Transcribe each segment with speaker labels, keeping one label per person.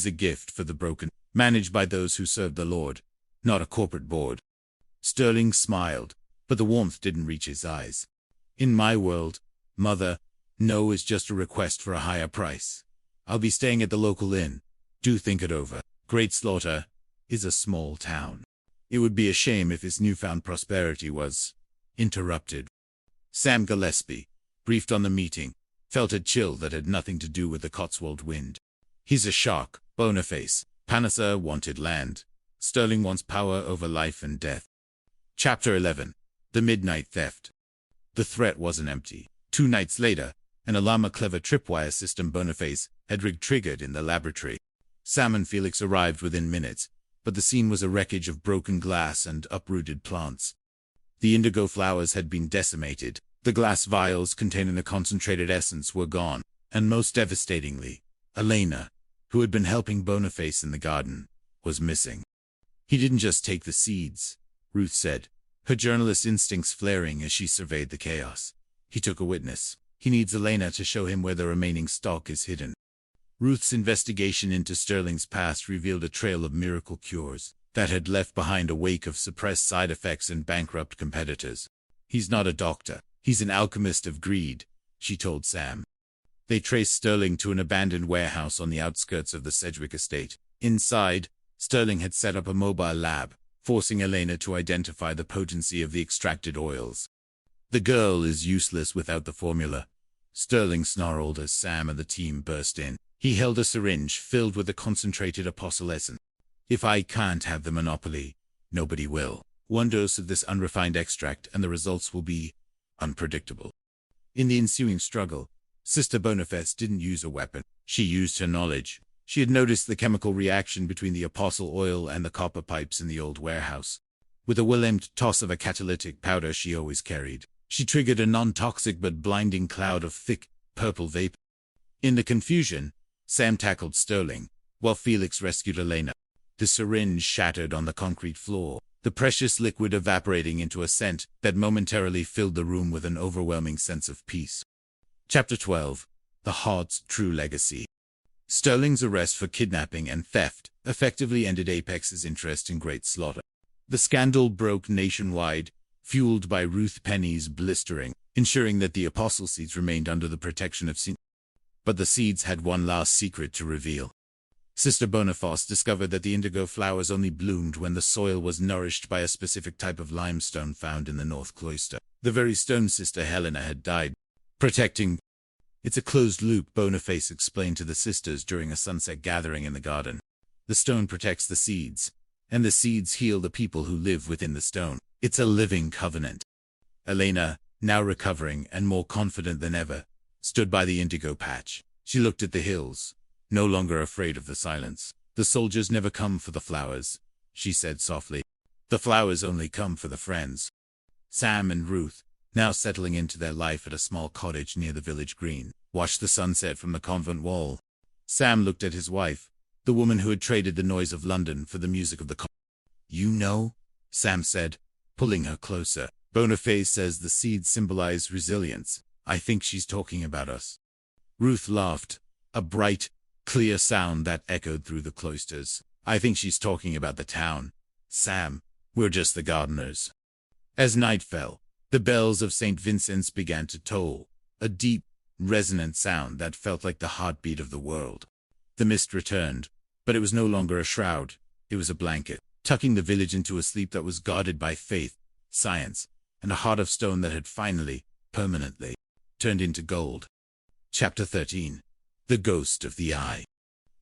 Speaker 1: is a gift for the broken, managed by those who serve the Lord, not a corporate board. Sterling smiled, but the warmth didn't reach his eyes. In my world, Mother, no is just a request for a higher price. I'll be staying at the local inn. Do think it over. Great Slaughter is a small town. It would be a shame if his newfound prosperity was interrupted. Sam Gillespie, briefed on the meeting, felt a chill that had nothing to do with the Cotswold wind. He's a shark, Boniface. Panassa wanted land. Sterling wants power over life and death. Chapter 11. The Midnight Theft. The threat wasn't empty. 2 nights later, an alarm a clever tripwire system Boniface had triggered in the laboratory. Sam and Felix arrived within minutes, but the scene was a wreckage of broken glass and uprooted plants. The indigo flowers had been decimated. The glass vials containing the concentrated essence were gone, and most devastatingly, Elena, who had been helping Boniface in the garden, was missing. He didn't just take the seeds, Ruth said, her journalist instincts flaring as she surveyed the chaos. He took a witness. He needs Elena to show him where the remaining stock is hidden. Ruth's investigation into Sterling's past revealed a trail of miracle cures that had left behind a wake of suppressed side effects and bankrupt competitors. He's not a doctor. He's an alchemist of greed, she told Sam. They traced Sterling to an abandoned warehouse on the outskirts of the Sedgwick estate. Inside, Sterling had set up a mobile lab, forcing Elena to identify the potency of the extracted oils. The girl is useless without the formula, Sterling snarled as Sam and the team burst in. He held a syringe filled with the concentrated apostle essence. If I can't have the monopoly, nobody will. 1 dose of this unrefined extract and the results will be unpredictable. In the ensuing struggle, Sister Boniface didn't use a weapon. She used her knowledge. She had noticed the chemical reaction between the apostle oil and the copper pipes in the old warehouse. With a well-aimed toss of a catalytic powder she always carried, she triggered a non-toxic but blinding cloud of thick, purple vapor. In the confusion, Sam tackled Sterling, while Felix rescued Elena. The syringe shattered on the concrete floor, the precious liquid evaporating into a scent that momentarily filled the room with an overwhelming sense of peace. Chapter 12. The Heart's True Legacy. Sterling's arrest for kidnapping and theft effectively ended Apex's interest in Great Slaughter. The scandal broke nationwide, fueled by Ruth Penny's blistering, ensuring that the apostle seeds remained under the protection of St. But the seeds had one last secret to reveal. Sister Boniface discovered that the indigo flowers only bloomed when the soil was nourished by a specific type of limestone found in the North Cloister. The very stone Sister Helena had died protecting. It's a closed loop, Boniface explained to the sisters during a sunset gathering in the garden. The stone protects the seeds, and the seeds heal the people who live within the stone. It's a living covenant. Elena, now recovering and more confident than ever, stood by the indigo patch. She looked at the hills, no longer afraid of the silence. The soldiers never come for the flowers, she said softly. The flowers only come for the friends. Sam and Ruth, now settling into their life at a small cottage near the village green, watched the sunset from the convent wall. Sam looked at his wife, the woman who had traded the noise of London for the music of the You know, Sam said, pulling her closer. Boniface says the seeds symbolize resilience. I think she's talking about us. Ruth laughed, a bright, clear sound that echoed through the cloisters. I think she's talking about the town. Sam, we're just the gardeners. As night fell, the bells of St. Vincent's began to toll, a deep, resonant sound that felt like the heartbeat of the world. The mist returned, but it was no longer a shroud. It was a blanket, tucking the village into a sleep that was guarded by faith, science, and a heart of stone that had finally, permanently, turned into gold. Chapter 13. The Ghost of the Eye.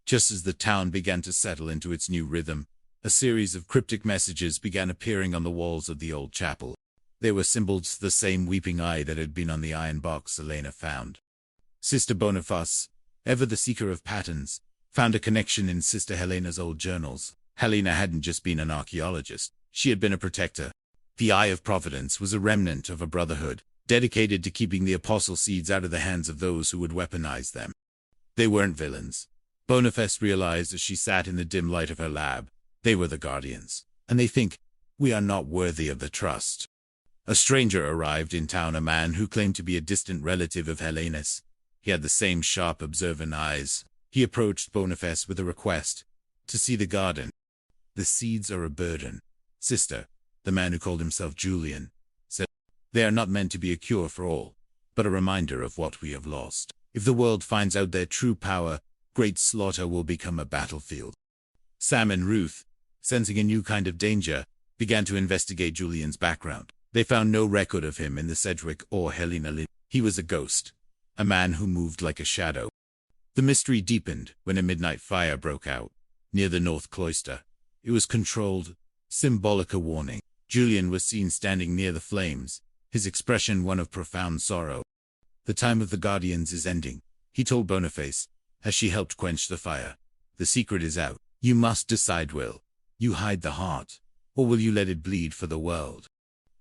Speaker 1: Just as the town began to settle into its new rhythm, a series of cryptic messages began appearing on the walls of the old chapel. They were symbols to the same weeping eye that had been on the iron box Elena found. Sister Boniface, ever the seeker of patterns, found a connection in Sister Helena's old journals. Helena hadn't just been an archaeologist, she had been a protector. The Eye of Providence was a remnant of a brotherhood, dedicated to keeping the apostle seeds out of the hands of those who would weaponize them. They weren't villains. Boniface realized as she sat in the dim light of her lab. They were the guardians, and they think, we are not worthy of the trust. A stranger arrived in town, a man who claimed to be a distant relative of Helena's. He had the same sharp, observant eyes, He approached Boniface with a request to see the garden. "The seeds are a burden, sister," the man who called himself Julian said. "They are not meant to be a cure for all, but a reminder of what we have lost. If the world finds out their true power, Great Slaughter will become a battlefield." Sam and Ruth, sensing a new kind of danger, began to investigate Julian's background. They found no record of him in the Sedgwick or Helena Lynn. He was a ghost, a man who moved like a shadow. The mystery deepened when a midnight fire broke out near the north cloister. It was controlled, symbolic a warning. Julian was seen standing near the flames, his expression one of profound sorrow. "The time of the Guardians is ending," he told Boniface, as she helped quench the fire. "The secret is out. You must decide, will you hide the heart, or will you let it bleed for the world?"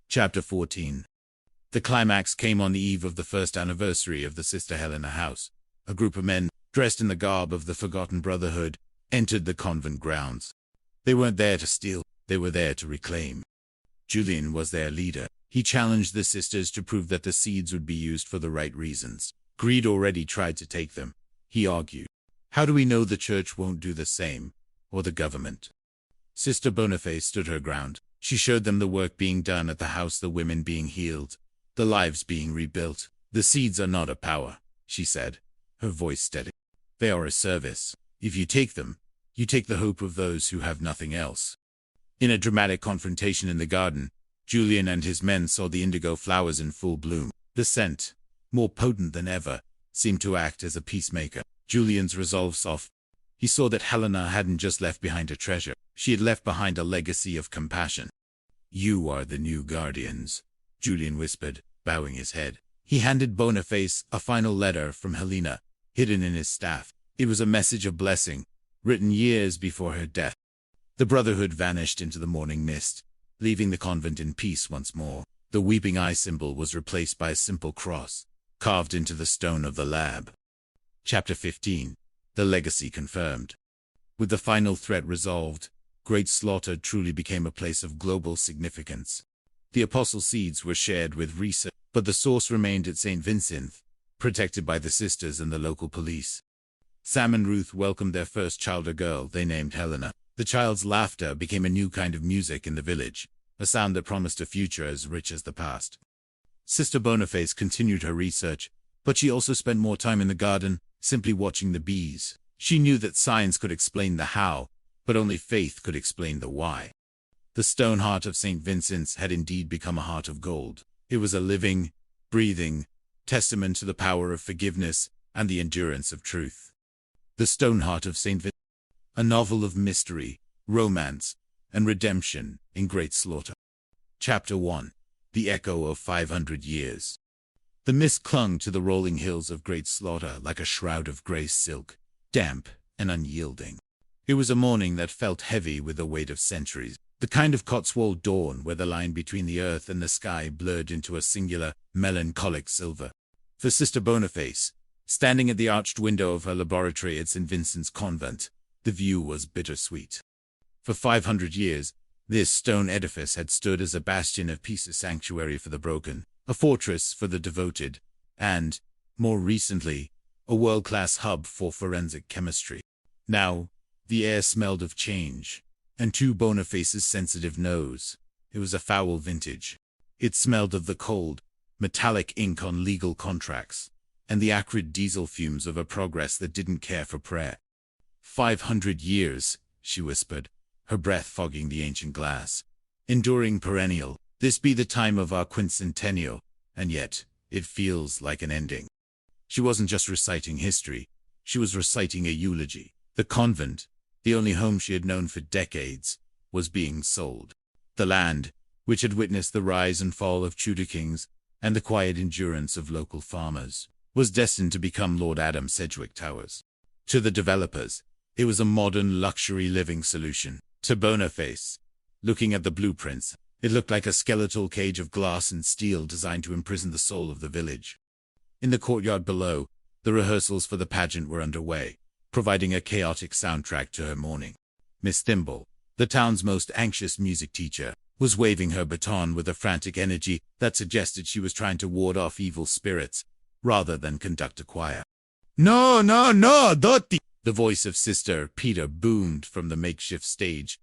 Speaker 1: Chapter 14. The climax came on the eve of the first anniversary of the Sister Helena house. A group of men, dressed in the garb of the Forgotten Brotherhood, entered the convent grounds. They weren't there to steal, they were there to reclaim. Julian was their leader. He challenged the sisters to prove that the seeds would be used for the right reasons. Greed already tried to take them, he argued. How do we know the church won't do the same, or the government? Sister Boniface stood her ground. She showed them the work being done at the house, the women being healed, the lives being rebuilt. "The seeds are not a power," she said, her voice steady. "They are a service. If you take them, you take the hope of those who have nothing else." In a dramatic confrontation in the garden, Julian and his men saw the indigo flowers in full bloom. The scent, more potent than ever, seemed to act as a peacemaker. Julian's resolve softened. He saw that Helena hadn't just left behind a treasure. She had left behind a legacy of compassion. "You are the new guardians," Julian whispered, bowing his head. He handed Boniface a final letter from Helena, hidden in his staff. It was a message of blessing, written years before her death. The Brotherhood vanished into the morning mist, leaving the convent in peace once more. The weeping eye symbol was replaced by a simple cross, carved into the stone of the lab. Chapter 15. The legacy confirmed. With the final threat resolved, Great Slaughter truly became a place of global significance. The apostle seeds were shared with research, but the source remained at St. Vincent, protected by the sisters and the local police. Sam and Ruth welcomed their first child, a girl they named Helena. The child's laughter became a new kind of music in the village, a sound that promised a future as rich as the past. Sister Boniface continued her research, but she also spent more time in the garden, simply watching the bees. She knew that science could explain the how, but only faith could explain the why. The stone heart of St. Vincent's had indeed become a heart of gold. It was a living, breathing testament to the power of forgiveness and the endurance of truth. The Stone Heart of St. Vincent, a novel of mystery, romance, and redemption in Great Slaughter. Chapter 1. The Echo of 500 Years. The mist clung to the rolling hills of Great Slaughter like a shroud of grey silk, damp and unyielding. It was a morning that felt heavy with the weight of centuries, the kind of Cotswold dawn where the line between the earth and the sky blurred into a singular, melancholic silver. For Sister Boniface, standing at the arched window of her laboratory at St. Vincent's Convent, the view was bittersweet. For 500 years, this stone edifice had stood as a bastion of peace, a sanctuary for the broken, a fortress for the devoted, and, more recently, a world-class hub for forensic chemistry. Now, the air smelled of change, and to Boniface's sensitive nose, it was a foul vintage. It smelled of the cold, metallic ink on legal contracts, and the acrid diesel fumes of a progress that didn't care for prayer. 500 years, she whispered, her breath fogging the ancient glass. Enduring, perennial, this be the time of our quincentennial, and yet, it feels like an ending. She wasn't just reciting history, she was reciting a eulogy. The convent, the only home she had known for decades, was being sold. The land, which had witnessed the rise and fall of Tudor kings and the quiet endurance of local farmers, was destined to become Lord Adam Sedgwick Towers. To the developers, it was a modern luxury living solution. To Boniface, looking at the blueprints, it looked like a skeletal cage of glass and steel designed to imprison the soul of the village. In the courtyard below, the rehearsals for the pageant were underway, providing a chaotic soundtrack to her morning. Miss Thimble, the town's most anxious music teacher, was waving her baton with a frantic energy that suggested she was trying to ward off evil spirits, rather than conduct a choir. No, Dotti! The voice of Sister Peter boomed from the makeshift stage,